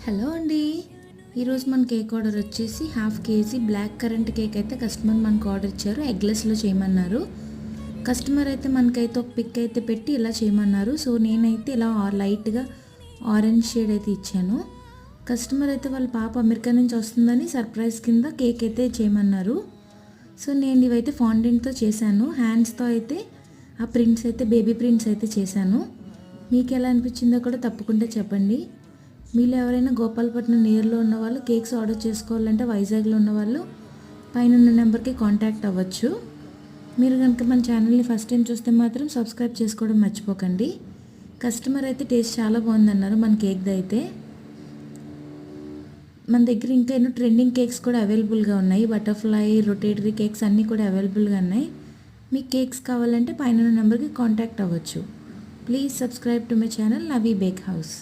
Hello అండి. ఈరోజు మన కేక్ ఆర్డర్ వచ్చేసి 1/2 kg బ్లాక్ కరెంట్ కేక్ అయితే కస్టమర్ మనకు ఆర్డర్ ఇచ్చారు. ఎగ్లెస్లో చేయమన్నారు. కస్టమర్ అయితే మనకైతే ఒక పిక్ అయితే పెట్టి ఇలా చేయమన్నారు. సో నేనైతే ఇలా లైట్గా ఆరెంజ్ షేడ్ అయితే ఇచ్చాను. కస్టమర్ అయితే వాళ్ళ పాప అమెరికా నుంచి వస్తుందని సర్ప్రైజ్ కింద కేక్ అయితే చేయమన్నారు. సో నేను ఇవైతే ఫాండెంట్తో చేశాను. హ్యాండ్స్తో అయితే ఆ ప్రింట్స్ అయితే బేబీ ప్రింట్స్ అయితే చేశాను. మీకు ఎలా అనిపించిందో కూడా తప్పకుండా చెప్పండి. మీరు ఎవరైనా గోపాలపట్నం నియర్లో ఉన్న వాళ్ళు కేక్స్ ఆర్డర్ చేసుకోవాలంటే వైజాగ్లో ఉన్న వాళ్ళు పైన ఉన్న నెంబర్కి కాంటాక్ట్ అవ్వచ్చు. మీరు కనుక మన ఛానల్ని ఫస్ట్ టైం చూస్తే మాత్రం సబ్స్క్రైబ్ చేసుకోవడం మర్చిపోకండి. కస్టమర్ అయితే టేస్ట్ చాలా బాగుందన్నారు మన కేక్ది అయితే. మన దగ్గర ఇంకా ఎన్నో ట్రెండింగ్ కేక్స్ కూడా అవైలబుల్గా ఉన్నాయి. బటర్ఫ్లై, రొటేటరీ కేక్స్ అన్నీ కూడా అవైలబుల్గా ఉన్నాయి. మీకు కేక్స్ కావాలంటే పైన ఉన్న నెంబర్కి కాంటాక్ట్ అవ్వచ్చు. Please subscribe to my channel Navi bake house.